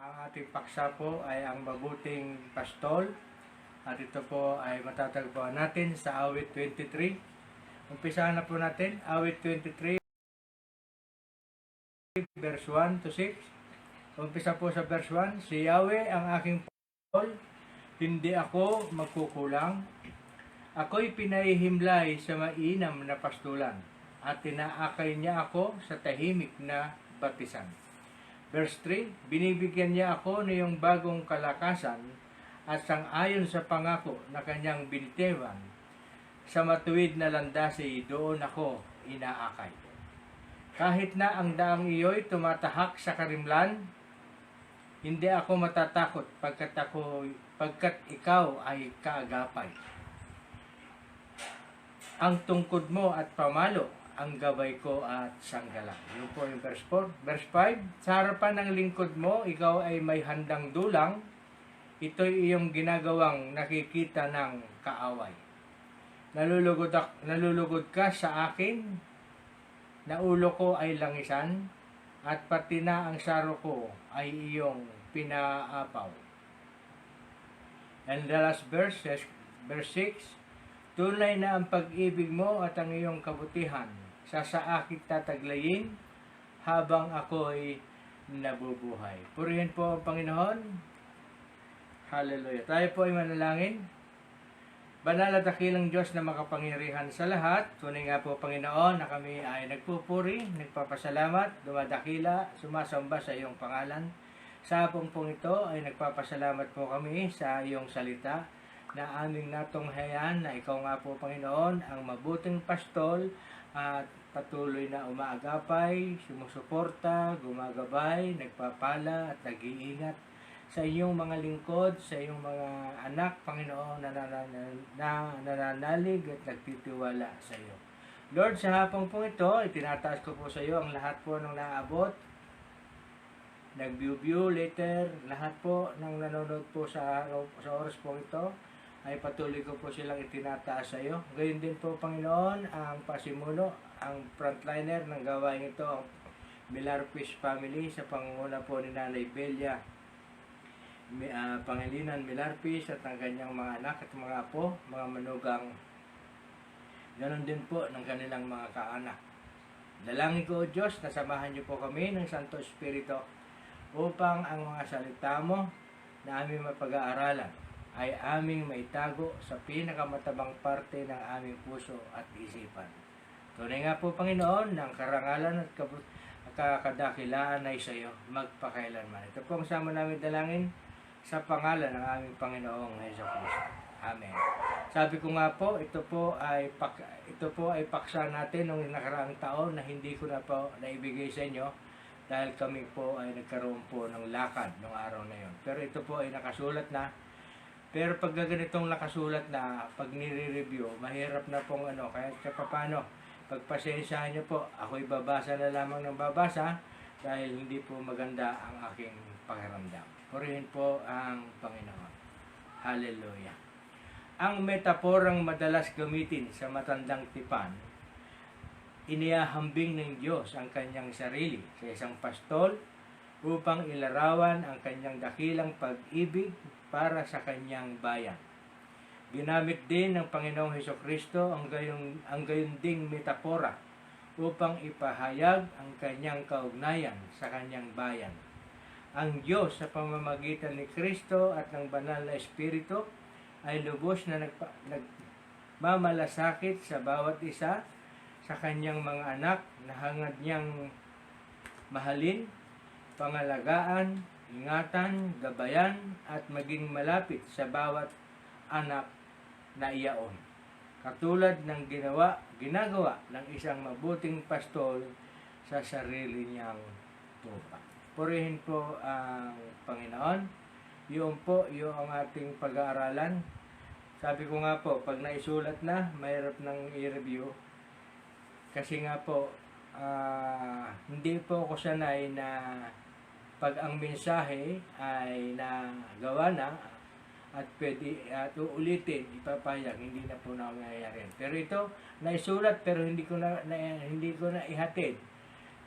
Ang ating paksa po ay ang mabuting pastol. At ito po ay matatagpuan natin sa awit 23. Umpisahan na po natin, awit 23, verse 1 to 6. Umpisa po sa verse 1, si Yahweh ang aking pastol, hindi ako magkukulang. Ako'y pinahihimlay sa mainam na pastulan, at tinaakay niya ako sa tahimik na batisan. Verse 3, binibigyan niya ako ng iyong bagong kalakasan at sang-ayon sa pangako na kanyang binitewan. Sa matuwid na landasi, doon ako inaakay. Kahit na ang daang iyo'y tumatahak sa karimlan, hindi ako matatakot pagkat ikaw ay kaagapay. Ang tungkod mo at pamalo, ang gabay ko at sanggala. Yun po yung verse 4. Verse 5, sa harapan ng lingkod mo, ikaw ay may handang dulang. Ito'y iyong ginagawang nakikita ng kaaway. Nalulugod ka sa akin, na ulo ko ay langisan, at pati na ang saro ko ay iyong pinaapaw. And the last verse, verse 6, tunay na ang pag-ibig mo at ang iyong kabutihan sa akin tataglayin habang ako'y nabubuhay. Purihin po ang Panginoon. Hallelujah. Tayo po ay manalangin. Banal at dakilang Diyos na makapangyarihan sa lahat, tunay nga po Panginoon na kami ay nagpupuri, nagpapasalamat, dumadakila, sumasamba sa iyong pangalan. Sa hapong ito ay nagpapasalamat po kami sa iyong salita na aming natunghayan na ikaw nga po Panginoon ang mabuting pastol at patuloy na umaagapay, sumusuporta, gumagabay, nagpapala at nag-iingat sa iyong mga lingkod, sa iyong mga anak, Panginoon, na nananalig at nagtitiwala sa iyo. Lord, sa hapong po ito, itinataas ko po sa iyo ang lahat po ng naabot, nag-view later, lahat po ng nanonood po sa oras po ito, ay patuloy ko po silang itinataas sa iyo. Gayon din po, Panginoon, ang pasimuno, ang frontliner ng gawain ito, ang Milarpis family, sa pangunguna po ni Nanay Belia Pangilinan Milarpis at ang kanyang mga anak at mga apo, mga manugang. Ganon din po ng kanilang mga kaanak. Dalangin ko, O Diyos, na samahan niyo po kami ng Santo Espiritu upang ang mga salita mo na aming mapag-aaralan ay aming maitago sa pinakamatabang parte ng aming puso at isipan. Tunay nga po, Panginoon, ng karangalan at kakadakilaan ay sa iyo magpakailanman. Ito po ang sama namin dalangin sa pangalan ng aming Panginoong Jesucristo. Amen. Sabi ko nga po, ito po ay paksa natin nung nakaraang taon na hindi ko na po naibigay sa inyo dahil kami po ay nagkaroon po ng lakad nung araw na yon. Pero ito po ay nakasulat na. Pero pag ganitong nakasulat na, pag nire-review, mahirap na pong kaya paano, pagpasensyahan nyo po, ako'y babasa na lamang ng babasa dahil hindi po maganda ang aking pakiramdam. Purihin po ang Panginoon. Hallelujah. Ang metaporang madalas gamitin sa matandang tipan, inihahambing ng Diyos ang kanyang sarili sa isang pastol upang ilarawan ang kanyang dakilang pag-ibig para sa kanyang bayan. Ginamit din ng Panginoong Hesukristo ang gayon ding metapora upang ipahayag ang kanyang kaugnayan sa kanyang bayan. Ang Diyos sa pamamagitan ni Kristo at ng banal na Espiritu ay lubos na nagmamalasakit sa bawat isa sa kanyang mga anak na hangad niyang mahalin, pangalagaan, ingatan, gabayan at maging malapit sa bawat anak na iyaon. Katulad ng ginagawa ng isang mabuting pastol sa sarili niyang tupa. Purihin po ang Panginoon. Yun po yung ating pag-aaralan. Sabi ko nga po, pag naisulat na, mahirap nang i-review. Kasi nga po, hindi po ako sanay na pag ang mensahe ay nagawa na at pwede uulitin, ipapayag, hindi na po nangyayari. Pero ito, naisulat pero hindi ko na ihatid.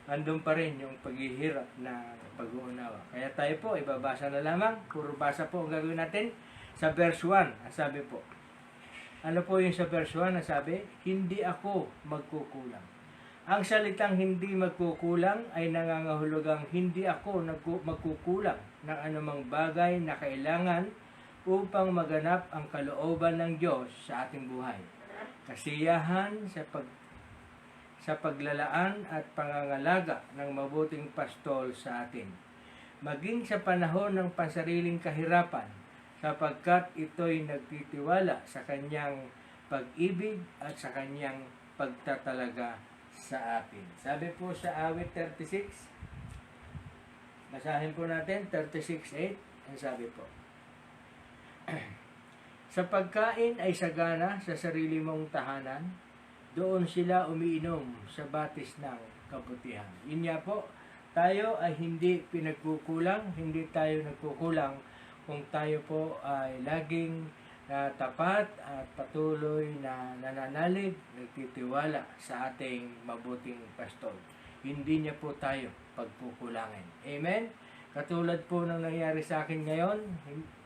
andun pa rin yung paghihirap na pag-uunawa. Kaya tayo po, ibabasa na lamang. Puro basa po ang gagawin natin. Sa verse 1, ang sabi po. Ano po yung sa verse 1? Ang sabi, hindi ako magkukulang. Ang salitang hindi magkukulang ay nangangahulugang hindi ako magkukulang ng anumang bagay na kailangan upang maganap ang kalooban ng Diyos sa ating buhay. Kasiyahan sa paglalaan at pangangalaga ng mabuting pastol sa atin. Maging sa panahon ng pansariling kahirapan, sapagkat ito'y nagtitiwala sa kanyang pag-ibig at sa kanyang pagtatalaga sa atin. Sabi po sa awit 36, basahin po natin, 36:8, ang sabi po. Sa pagkain ay sagana sa sarili mong tahanan, doon sila umiinom sa batis ng kabutihan. Yun nga po, tayo ay hindi pinagkukulang, hindi tayo nagkukulang kung tayo po ay laging tapat at patuloy na nananalig, nagtitiwala sa ating mabuting pastol. Hindi niya po tayo pagkukulangin. Amen? Katulad po ng nangyari sa akin ngayon,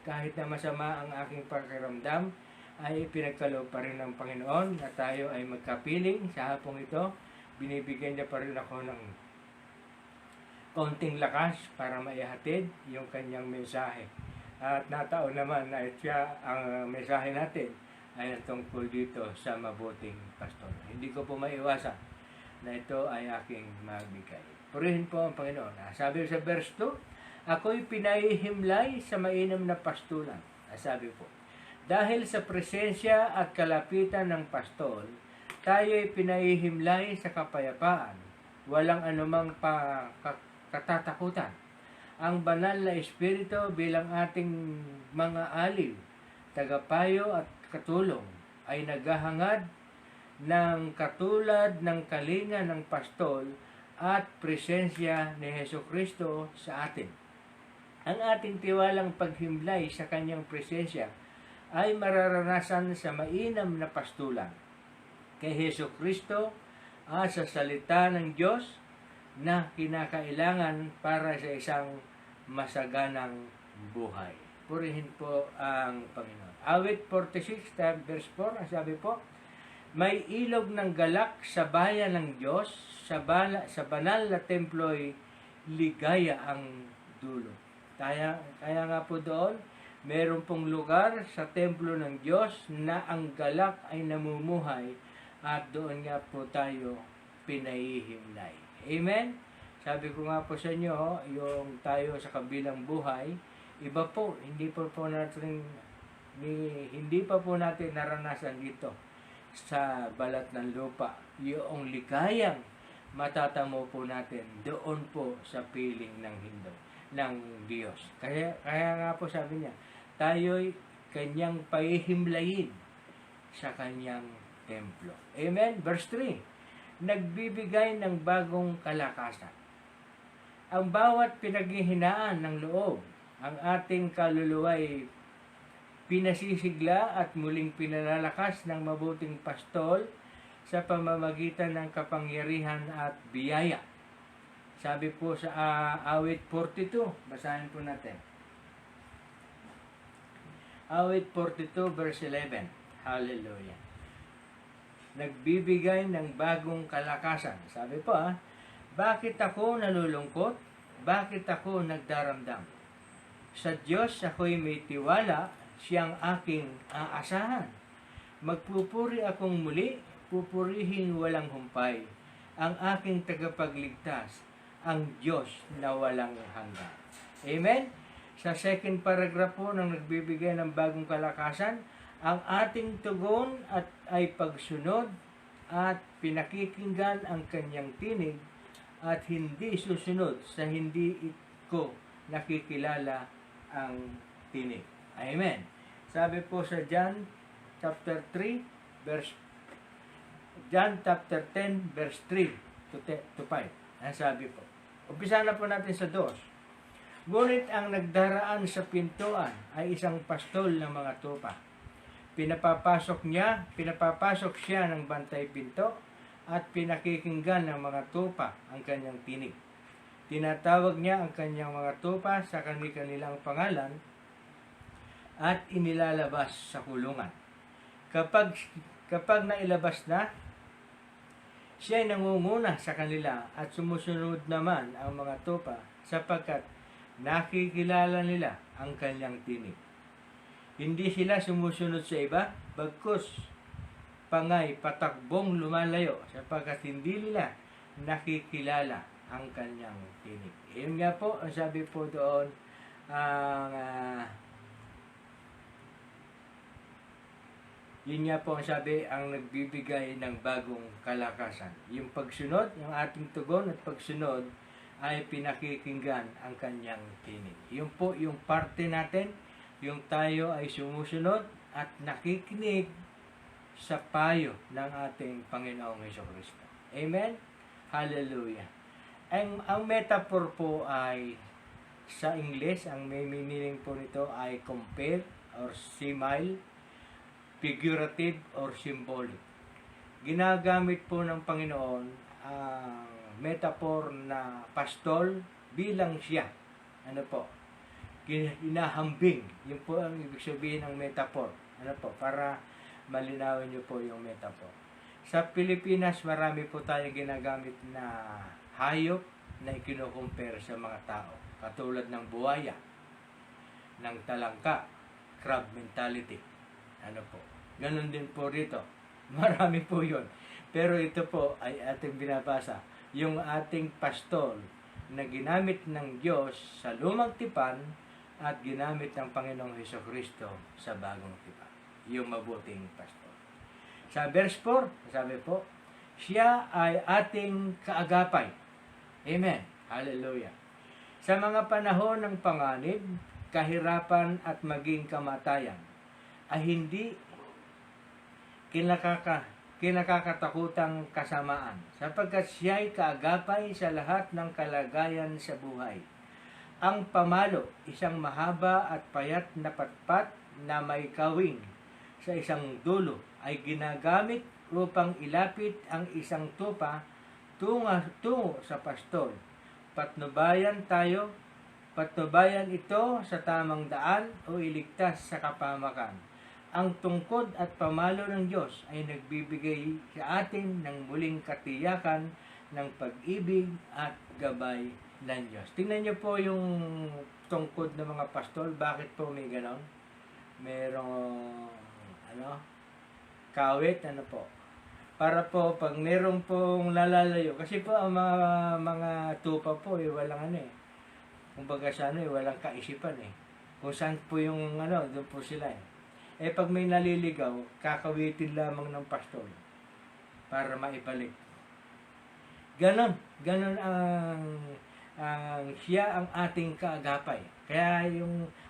kahit na masama ang aking pakiramdam, ay pinagkaloob pa rin ng Panginoon na tayo ay magkapiling sa hapong ito. Binibigyan niya pa rin ako ng konting lakas para maihatid yung kanyang mensahe. At nataon naman na siya ang mensahe natin ay tungkol dito sa mabuting pastol. Hindi ko po maiwasan na ito ay aking magbigay. Purihin po ang Panginoon. Sabi sa verse 2, ako'y pinahihimlay sa mainam na pastulan. Sabi po, dahil sa presensya at kalapitan ng pastol, tayo'y pinahihimlay sa kapayapaan. Walang anumang katatakutan. Ang banal na Espiritu bilang ating mga aliw, tagapayo at katulong ay naghahangad ng katulad ng kalinga ng pastol at presensya ni Hesukristo sa atin. Ang ating tiwalang paghimlay sa kanyang presensya ay mararanasan sa mainam na pastulan kay Hesukristo at sa salita ng Diyos na kinakailangan para sa isang masaganang buhay. Purihin po ang Panginoon. Awit 46, verse 4, ang sabi po, may ilog ng galak sa bayan ng Diyos, sa banal na templo'y ligaya ang dulo. Kaya nga po doon, meron pong lugar sa templo ng Diyos na ang galak ay namumuhay at doon nga po tayo pinahihimlay. Amen? Sabi ko nga po sa inyo, yung tayo sa kabilang buhay, iba po, hindi pa po natin naranasan dito sa balat ng lupa. Yung ligayang matatamo po natin doon po sa piling ng Diyos. Kaya nga po sabi niya, tayo'y kanyang pahihimlayin sa kanyang templo. Amen? Verse 3, nagbibigay ng bagong kalakasan. Ang bawat pinaghihinaan ng loob, ang ating kaluluwa'y pinasisigla at muling pinalalakas ng mabuting pastol sa pamamagitan ng kapangyarihan at biyaya. Sabi po sa awit 42, basahin po natin. Awit 42 verse 11. Hallelujah. Nagbibigay ng bagong kalakasan. Sabi po bakit ako nalulungkot? Bakit ako nagdaramdam? Sa Diyos ako'y may tiwala, siyang aking aasahan. Magpupuri akong muli, pupurihin walang humpay. Ang aking tagapagligtas, ang Diyos na walang hanggan. Amen? Sa second paragraph po ng nagbibigay ng bagong kalakasan, ang ating tugon ay pagsunod at pinakikinggan ang kanyang tinig at hindi susunod sa hindi ko nakikilala ang tinig. Amen. Sabi po sa John chapter 10 verse 3 to 5. Ang sabi po. Umpisa na po natin sa 2. Ngunit ang nagdaraan sa pintuan ay isang pastol ng mga tupa. Pinapapasok siya ng bantay pinto at pinakikinggan ng mga tupa ang kanyang tinig. Tinatawag niya ang kanyang mga tupa sa kanilang pangalan at inilalabas sa kulungan. Kapag nailabas na, siya ay nangunguna sa kanila at sumusunod naman ang mga tupa sapagkat nakikilala nila ang kanyang tinig. Hindi sila sumusunod sa iba, bagkus pangay patakbong lumalayo sapagkat hindi nila nakikilala ang kanyang tinig. Yun nga po, ang sabi po doon, yun nga po ang sabi, ang nagbibigay ng bagong kalakasan. Yung pagsunod, yung ating tugon at pagsunod ay pinakikinggan ang kanyang tinig. Yun po yung parte natin, yung tayo ay sumusunod at nakikinig sa payo ng ating Panginoong Hesukristo. Amen? Hallelujah. Ang metaphor po ay sa English, ang may meaning po nito ay compare or simile, figurative or symbolic. Ginagamit po ng Panginoon ang metaphor na pastol bilang siya. Ano po? Hinahambing. Yun po ang ibig sabihin ng metaphor. Ano po? Para malinawin niyo po yung metaphor. Sa Pilipinas, marami po tayong ginagamit na hayop na ikinukumpare sa mga tao. Katulad ng buwaya, ng talangka, crab mentality. Ano po? Ganon din po rito. Marami po yun. Pero ito po ay ating binabasa. Yung ating pastol na ginamit ng Diyos sa lumang tipan at ginamit ng Panginoong Hesukristo sa bagong tipan. Yung mabuting pastol. Sa verse 4, sabi po, siya ay ating kaagapay. Amen. Hallelujah. Sa mga panahon ng panganib, kahirapan at maging kamatayan, ay hindi kinakakatakutang kasamaan, sapagkat siya ay kaagapay sa lahat ng kalagayan sa buhay. Ang pamalo, isang mahaba at payat na patpat na may kawing sa isang dulo, ay ginagamit upang ilapit ang isang tupa tungo sa pastol. Patnubayan ito sa tamang daan o iligtas sa kapamakan. Ang tungkod at pamalo ng Diyos ay nagbibigay sa atin ng muling katiyakan ng pag-ibig at gabay ng Diyos. Tingnan niyo po yung tungkod ng mga pastol. Bakit po may ganon? Merong kawit, po. Para po, pag meron pong lalalayo, kasi po ang mga tupa po, walang kumbaga walang kaisipan Kung saan po yung doon po sila pag may naliligaw, kakawitin lamang ng pastol para maibalik. Ganon ang siya ang ating kaagapay. Kaya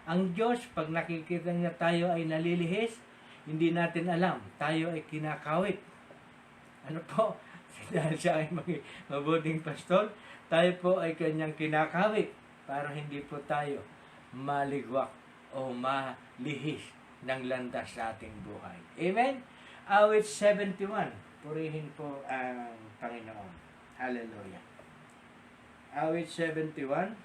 ang Diyos, pag nakikita niya tayo ay nalilihis, hindi natin alam, tayo ay kinakawit. Ano po? Dahil siya ay mabuting pastol, tayo po ay kanyang kinakawit para hindi po tayo maligwak o malihis ng landas sa ating buhay. Amen? Awit 71. Purihin po ang Panginoon. Hallelujah. Awit 71.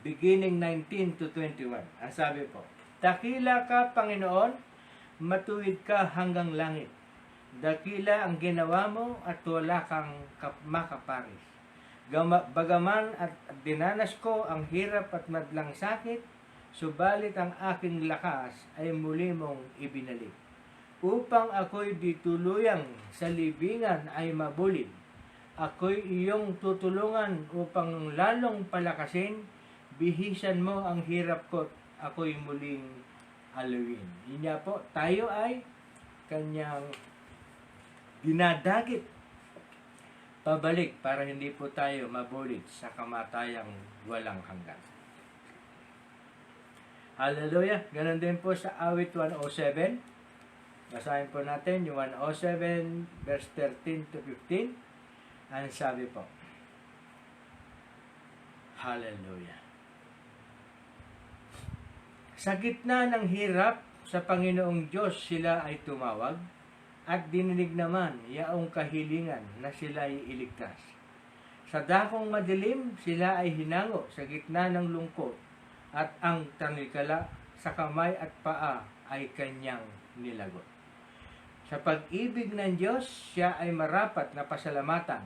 Beginning 19 to 21. Ang sabi po, dakila ka, Panginoon, matuwid ka hanggang langit. Dakila ang ginawa mo at wala kang makaparis. Bagaman at dinanas ko ang hirap at madlang sakit, subalit ang aking lakas ay muli mong ibinalik. Upang ako'y di tuluyang sa libingan ay mabulid, ako'y iyong tutulungan upang lalong palakasin, bihisan mo ang hirap ko, ako'y muling alawin. Yun nga po, tayo ay kanyang dinadagit pabalik para hindi po tayo mabulit sa kamatayang walang hanggan. Hallelujah! Ganon din po sa awit 107. Basahin po natin yung 107 verse 13 to 15. Ang sabi po, hallelujah! Sa gitna ng hirap, sa Panginoong Diyos sila ay tumawag at dininig naman yaong kahilingan na sila'y iligtas. Sa dakong madilim, sila ay hinango sa gitna ng lungkot, at ang tangikala sa kamay at paa ay kanyang nilagot. Sa pag-ibig ng Diyos, siya ay marapat na pasalamatan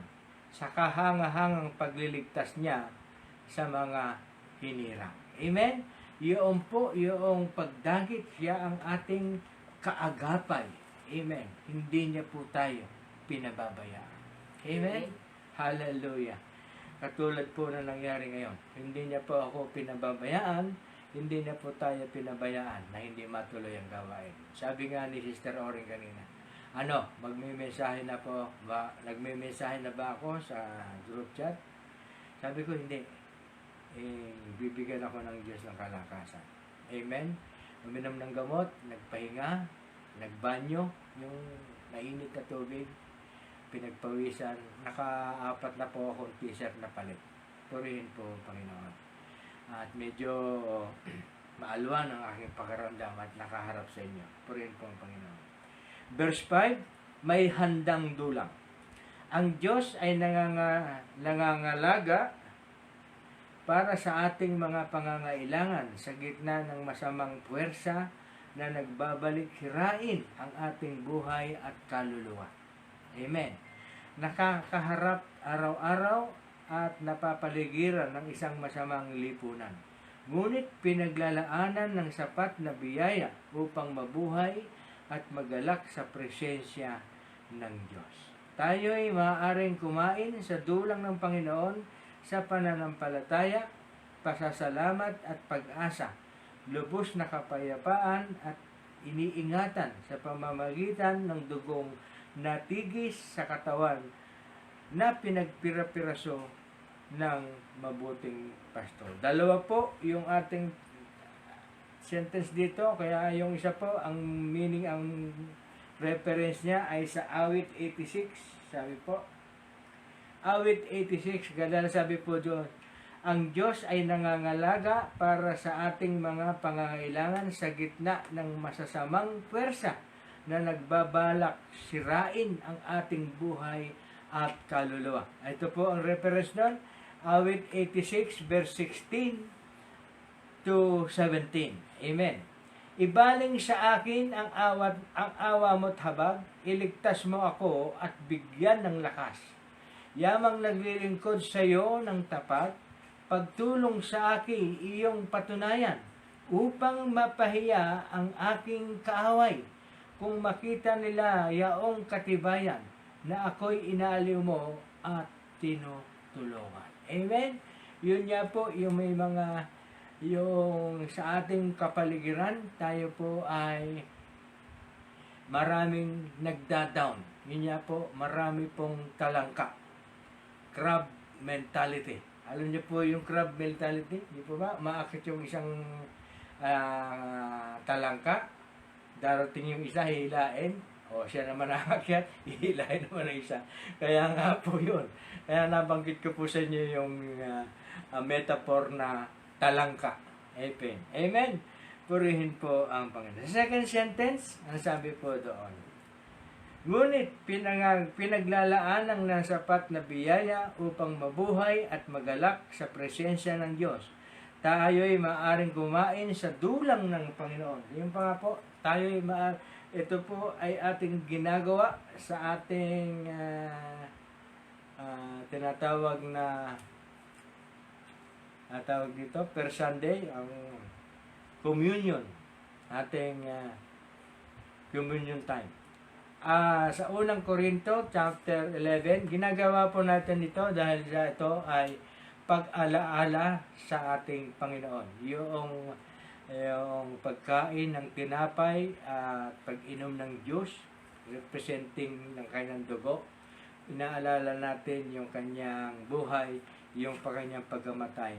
sa kahangahangang pagliligtas niya sa mga hinirang. Amen? Yun po, yung pagdagit, siya ang ating kaagapay. Amen? Hindi niya po tayo pinababayaan. Amen? Hallelujah. Katulad po na nangyari ngayon. Hindi niya po ako pinababayaan, hindi niya po tayo pinabayaan na hindi matuloy ang gawain. Sabi nga ni Sister Oring kanina, magme-mensahe na po ba, nagme-mensahe na ba ako sa group chat? Sabi ko, hindi. Bibigyan ako ng Diyos ng kalakasan. Amen? Uminom ng gamot, nagpahinga, nagbanyo, yung mainit na tubig, pinagpawisan, naka-4 na po akong t-shirt na palit. Purihin po, Panginoon. At medyo maalwan ang aking pakiramdam at nakaharap sa inyo. Purihin po ang Panginoon. Verse 5, may handang dulang. Ang Diyos ay nangangalaga para sa ating mga pangangailangan sa gitna ng masamang puwersa na nagbabalik hirain ang ating buhay at kaluluwa. Amen. Nakakaharap araw-araw at napapaligiran ng isang masamang lipunan. Ngunit pinaglalaanan ng sapat na biyaya upang mabuhay at magalak sa presensya ng Diyos. Tayo'y maaaring kumain sa dulang ng Panginoon sa pananampalataya, pasasalamat at pag-asa, lubos na kapayapaan at iniingatan sa pamamagitan ng dugong natigis sa katawan na pinagpira-piraso ng mabuting pastor. Dalawa po yung ating sentence dito, kaya yung isa po, ang meaning, ang reference niya ay sa Awit 86, sabi po. Awit 86, ganda sabi po doon, ang Diyos ay nangangalaga para sa ating mga pangangailangan sa gitna ng masasamang puwersa na nagbabalak sirain ang ating buhay at kaluluwa. Ito po ang reference doon, Awit 86, verse 16 to 17. Amen. Ibaling sa akin ang awa mo't habag, iligtas mo ako at bigyan ng lakas. Yamang naglilingkod sa iyo ng tapat, pagtulong sa akin iyong patunayan, upang mapahiya ang aking kaaway. Kung makita nila yaong katibayan, na ako'y inaaliw mo at tinutulungan. Amen? Yun nga po, yung may mga, yung sa ating kapaligiran, tayo po ay maraming nagda-down. Yun nga po, marami pong talangka. Crab mentality. Alam niyo po yung crab mentality? Di po ba? Maakit yung isang talangka, darating yung isa, hihilain, o siya naman nakakyat, hihilain naman ang isa. Kaya nga po yun. Kaya nabanggit ko po sa inyo yung metaphor na talangka. Amen. Amen. Purihin po ang Panginoon. Second sentence, ang sabi po doon, ngunit pinaglalaanan ng sapat na biyaya upang mabuhay at magalak sa presensya ng Diyos. Tayo'y maaaring kumain sa dulang ng Panginoon. Yung pa nga po, ito po ay ating ginagawa sa ating tinatawag na tawag dito, per Sunday, ang communion, ating communion time. Sa unang Korinto, chapter 11, ginagawa po natin ito dahil ito ay pag-alaala sa ating Panginoon. Yung pagkain ng tinapay at pag-inom ng juice, representing ng kanyang dugo, inaalala natin yung kanyang buhay, yung kanyang pagkamatay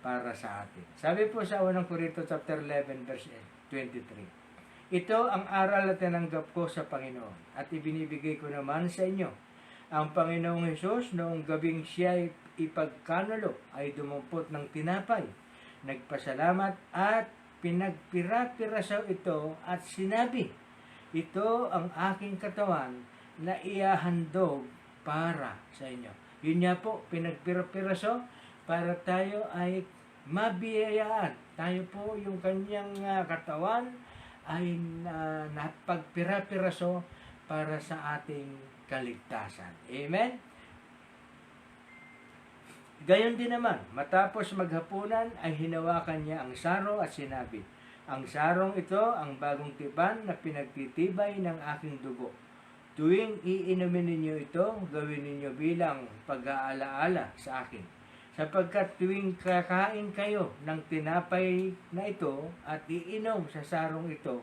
para sa atin. Sabi po sa unang Korinto, chapter 11, verse 23, ito ang aral na tinanggap ko sa Panginoon at ibinibigay ko naman sa inyo. Ang Panginoong Hesus noong gabing siya'y ipagkanulo ay dumumpot ng tinapay, nagpasalamat at pinagpira-pirasaw ito at sinabi, ito ang aking katawan na iahandog para sa inyo. Yun nga po, pinagpira-piraso para tayo ay mabiyayaan. Tayo po yung kanyang katawan ay napagpira-piraso para sa ating kaligtasan. Amen? Gayon din naman, matapos maghapunan ay hinawakan niya ang saro at sinabi, ang sarong ito ang bagong tipan na pinagtitibay ng aking dugo. Tuwing iinumin ninyo ito, gawin ninyo bilang pag-aalaala sa akin. Sapagkat tuwing kakain kayo ng tinapay na ito at iinom sa sarong ito,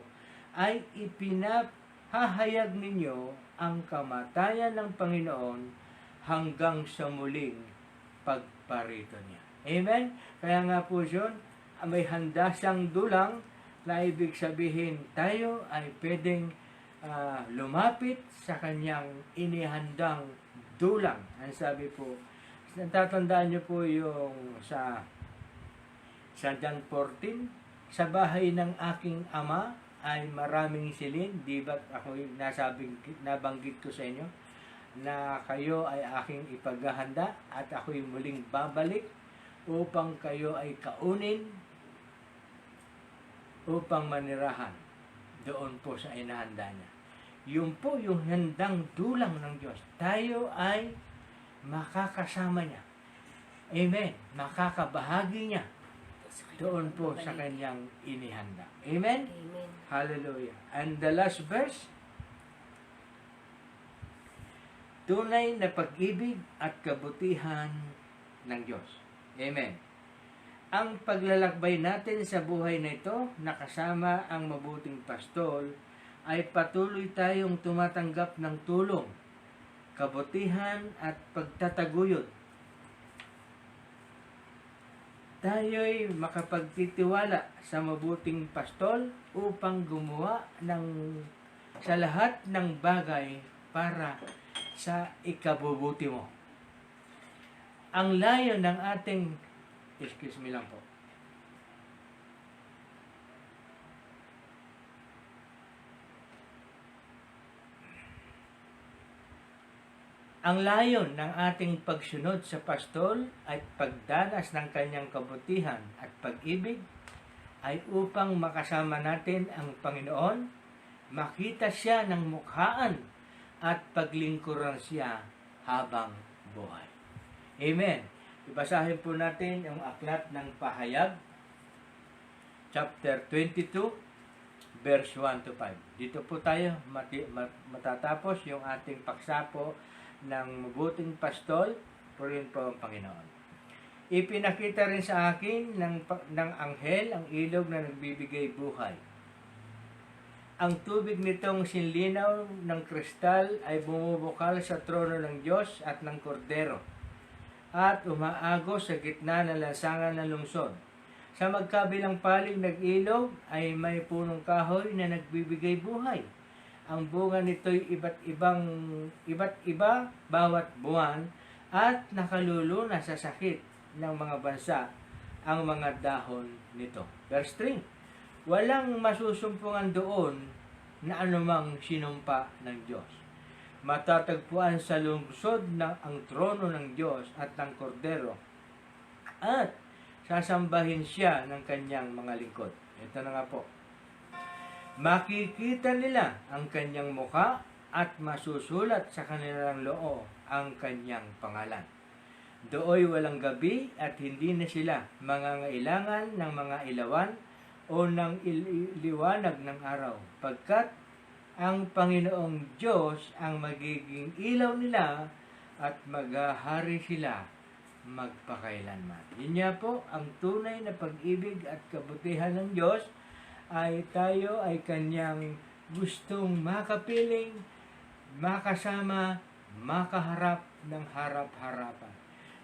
ay ipinahahayag ninyo ang kamatayan ng Panginoon hanggang sa muling pagparito niya. Amen? Kaya nga po yun, may handa siyang dulang na ibig sabihin tayo ay pwedeng lumapit sa kanyang inihandang dulang. Ang sabi po, natatandaan niyo po yung sa John 14, sa bahay ng aking ama ay maraming silid, di ba nabanggit ko sa inyo na kayo ay aking ipaghahanda at ako'y muling babalik upang kayo ay kaunin upang manirahan doon po sa inahanda niya. Yun po yung handang dulang ng Diyos. Tayo ay makakasama niya. Amen. Makakabahagi niya doon po sa kanyang inihanda. Amen? Amen. Hallelujah. And the last verse, tunay na pag-ibig at kabutihan ng Diyos. Amen. Ang paglalakbay natin sa buhay na ito, nakasama ang mabuting pastol, ay patuloy tayong tumatanggap ng tulong, kabutihan at pagtataguyod. Tayo'y makapagtitiwala sa mabuting pastol upang gumawa sa lahat ng bagay para sa ikabubuti mo. Ang layo ng ating, excuse me lang po, ang layon ng ating pagsunod sa pastol ay pagdanas ng kanyang kabutihan at pag-ibig ay upang makasama natin ang Panginoon, makita siya ng mukhaan at paglingkuran siya habang buhay. Amen. Ibasahin po natin yung aklat ng Pahayag, chapter 22, verse 1 to 5. Dito po tayo matatapos yung ating paksa po ng mabuting pastol, purihin po ang Panginoon. Ipinakita rin sa akin ng anghel ang ilog na nagbibigay buhay. Ang tubig nitong sinlinaw ng kristal ay bumubukal sa trono ng Diyos at ng Kordero at umaagos sa gitna ng lansangan ng lungsod. Sa magkabilang palig ng ilog ay may punong kahoy na nagbibigay buhay. Ang bunga nito'y iba't iba bawat buwan at nakaluluna sa sakit ng mga bansa ang mga dahon nito. Verse 3, walang masusumpungan doon na anumang sinumpa ng Diyos. Matatagpuan sa lungsod na ang trono ng Diyos at ng Kordero at sasambahin siya ng kanyang mga lingkod. Ito na nga po. Makikita nila ang kanyang mukha at masusulat sa kanilang loob ang kanyang pangalan. Dooy walang gabi at hindi na sila mangangailangan ng mga ilawan o ng liwanag ng araw, pagkat ang Panginoong Diyos ang magiging ilaw nila at maghahari sila magpakailanman. Yun nga po, ang tunay na pag-ibig at kabutihan ng Diyos ay tayo ay kanyang gustong makapiling, makasama, makaharap ng harap-harapan.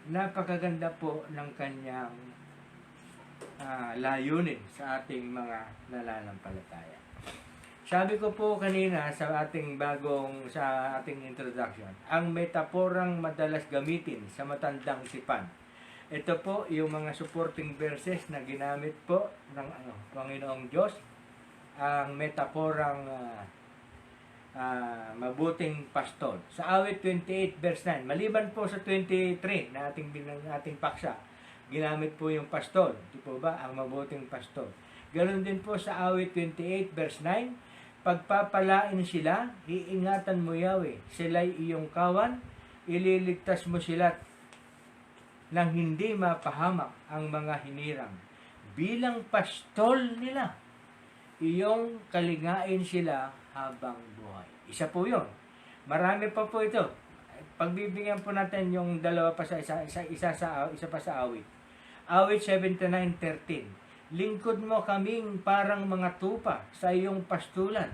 Napakaganda po ng kanyang layunin sa ating mga nananampalataya. Sabi ko po kanina sa ating introduction, ang metaporang madalas gamitin sa matandang tipan. Ito po yung mga supporting verses na ginamit po ng Panginoong Diyos. Ang metaporang mabuting pastol. Sa awit 28 verse 9, maliban po sa 23 na ating paksa, ginamit po yung pastol. Di po ba? Ang mabuting pastol. Ganon din po sa awit 28 verse 9, pagpapalain sila, iingatan mo Yahweh, sila'y iyong kawan, ililigtas mo sila nang hindi mapahamak ang mga hinirang. Bilang pastol nila, iyong kalingain sila habang buhay. Isa po yun. Marami pa po ito. Pagbibigyan po natin yung dalawa pa sa isa pa sa awit. Awit 79:13. Lingkod mo kaming parang mga tupa sa iyong pastulan.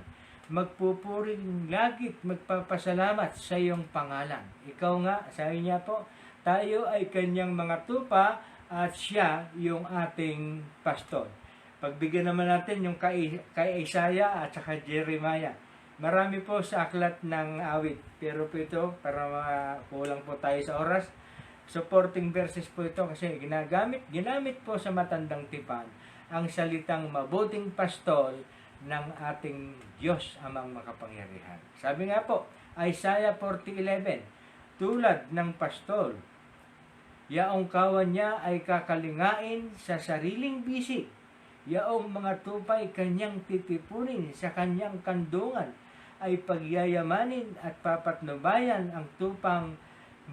Magpupuring lagit, magpapasalamat sa iyong pangalan. Ikaw nga, sabi niya po, tayo ay kanyang mga tupa at siya yung ating pastol. Pagbigyan naman natin yung kay Isaiah at saka Jeremiah. Marami po sa aklat ng awit. Pero po ito, para kulang po tayo sa oras, supporting verses po ito kasi ginamit po sa matandang tipan ang salitang mabuting pastol ng ating Diyos amang makapangyarihan. Sabi nga po, Isaiah 40:11, tulad ng pastol, yaong kawan niya ay kakalingain sa sariling bisig, yaong mga tupay kanyang titipunin sa kanyang kandungan, ay pagyayamanin at papatnubayan ang tupang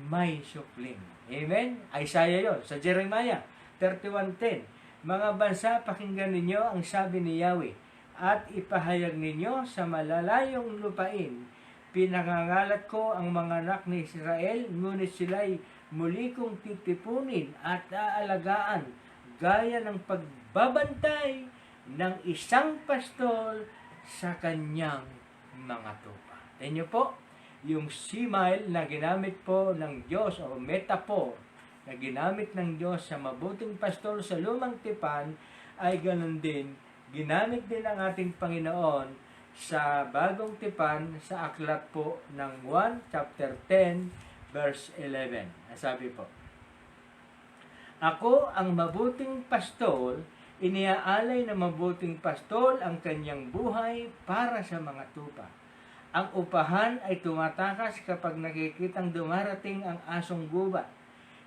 may supling. Amen? Isaiah yun. Sa Jeremiah 31:10, mga bansa, pakinggan ninyo ang sabi ni Yahweh, at ipahayag ninyo sa malalayong lupain, pinangangalat ko ang mga anak ni Israel, ngunit sila'y muli kong titipunin at aalagaan, gaya ng pagbabantay ng isang pastol sa kanyang mga tupa. Tingnan po, yung simile na ginamit po ng Diyos o metaphor na ginamit ng Diyos sa mabuting pastol sa lumang tipan ay ganun din, ginamit din ng ating Panginoon sa bagong tipan sa aklat po ng 1 chapter 10 verse 11. Sabi po, ako ang mabuting pastol, iniaalay na mabuting pastol ang kanyang buhay para sa mga tupa. Ang upahan ay tumatakas kapag nakikitang dumarating ang asong gubat.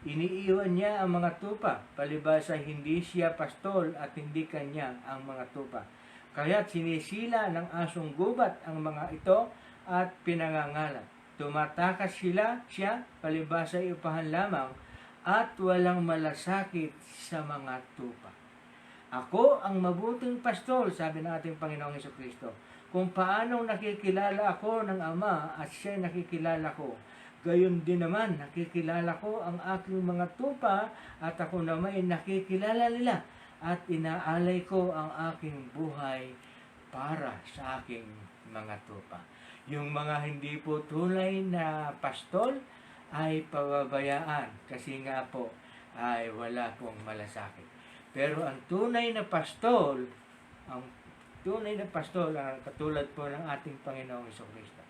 Iniiwan niya ang mga tupa, palibhasa hindi siya pastol at hindi kanya ang mga tupa. Kaya't sinisila ng asong gubat ang mga ito at pinangangalat. Tumatakas siya, palibhasa upahan lamang, at walang malasakit sa mga tupa. Ako ang mabuting pastol, sabi ng ating Panginoong Hesukristo. Kung paanong nakikilala ako ng Ama at siya nakikilala ko, gayon din naman nakikilala ko ang aking mga tupa at ako naman ay nakikilala nila at inaalay ko ang aking buhay para sa aking mga tupa. Yung mga hindi po tunay na pastol ay pababayaan kasi nga po ay wala pong malasakit. Pero ang tunay na pastol, katulad po ng ating Panginoong Hesukristo,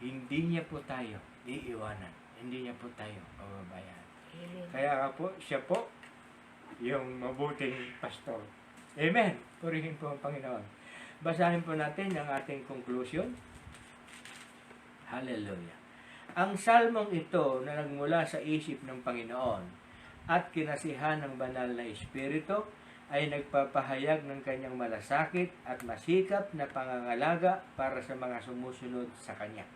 hindi niya po tayo iiwanan. Hindi niya po tayo pababayaan. Kaya nga po, siya po yung mabuting pastol. Amen. Purihin po ang Panginoon. Basahin po natin ang ating conclusion. Hallelujah. Ang salmong ito na nagmula sa isip ng Panginoon at kinasihan ng banal na Espiritu ay nagpapahayag ng kanyang malasakit at masikap na pangangalaga para sa mga sumusunod sa kanya.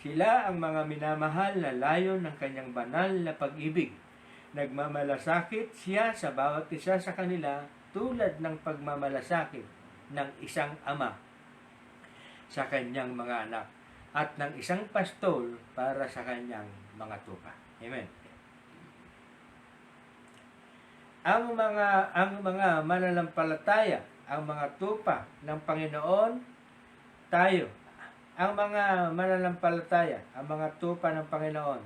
Sila ang mga minamahal na layon ng kanyang banal na pag-ibig. Nagmamalasakit siya sa bawat isa sa kanila tulad ng pagmamalasakit ng isang ama sa kanyang mga anak at ng isang pastol para sa kanyang mga tupa. Amen. Ang mga mananampalataya, ang mga tupa ng Panginoon, tayo. Ang mga mananampalataya, ang mga tupa ng Panginoon,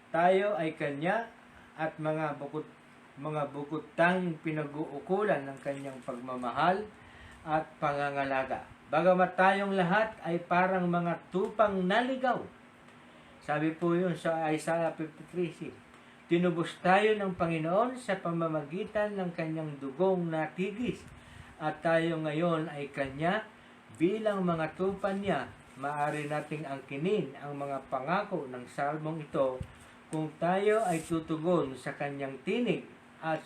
tayo ay Kanya at mga bukod tanging pinag-uukulan ng Kanyang pagmamahal at pangangalaga. Bagamat tayong lahat ay parang mga tupang naligaw. Sabi po yun sa Isaiah 53:6. Tinubos tayo ng Panginoon sa pamamagitan ng Kanyang dugong natigis at tayo ngayon ay Kanya bilang mga tupa niya maaari nating angkinin ang mga pangako ng salmong ito kung tayo ay tutugon sa kanyang tinig at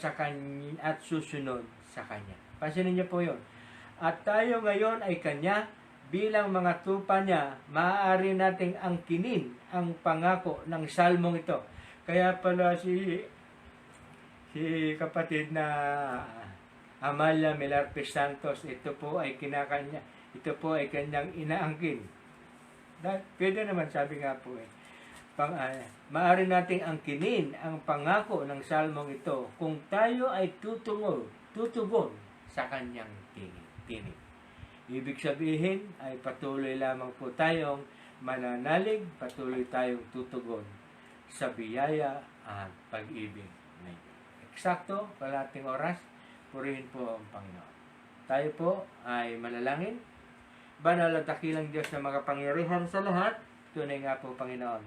susunod sa kanya. Pansinin niyo po 'yon. At tayo ngayon ay kanya, bilang mga tupa niya, maaari nating angkinin ang pangako ng salmong ito. Kaya pala si kapatid na Amalia Melarpes Santos, ito po ay kanyang inaangkin. Pwede naman, sabi nga po maaari nating angkinin ang pangako ng salmong ito kung tayo ay tutugon sa kanyang tinig. Ibig sabihin ay patuloy lamang po tayong mananalig, patuloy tayong tutugon sa biyaya at pag-ibig. Eksakto, kalating oras, purihin po ang Panginoon. Tayo po ay manalangin. Banal at dakilang Diyos na makapangyarihan sa lahat, tunay nga po Panginoon,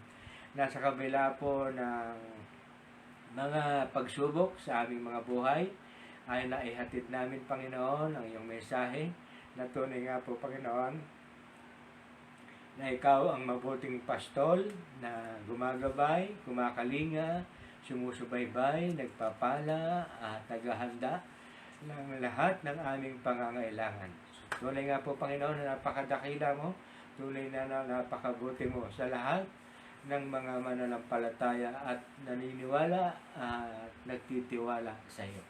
nasa kabila po ng mga pagsubok sa aming mga buhay, ay naihatid namin Panginoon ang iyong mensahe, na tunay nga po Panginoon, na ikaw ang mabuting pastol na gumagabay, kumakalinga, sumusubaybay, nagpapala at naghahanda ng lahat ng aming pangangailangan. Tunay nga po Panginoon na napakadakila mo, tunay na napakabuti mo sa lahat ng mga mananampalataya at naniniwala at nagtitiwala sa iyo.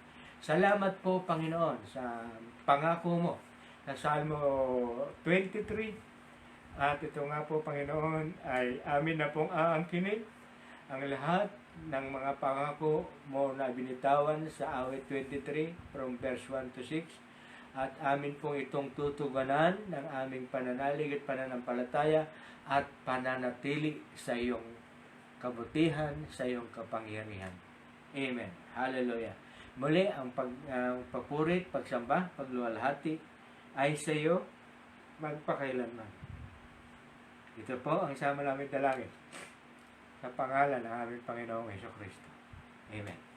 Salamat po Panginoon sa pangako mo sa Salmo 23. At ito nga po Panginoon ay amin na pong aangkinin ang lahat ng mga pangako mo na binitawan sa awit 23 from verse 1 to 6, at amin pong itong tutuganan ng aming pananalig at pananampalataya at pananatili sa iyong kabutihan, sa iyong kapangyarihan. Amen. Hallelujah. Muli, ang papurit, pagsamba, pagluwalhati ay sa iyo magpakailanman. Ito po ang sama namin dalangin sa pangalan ng aming Panginoong Hesus Kristo. Amen.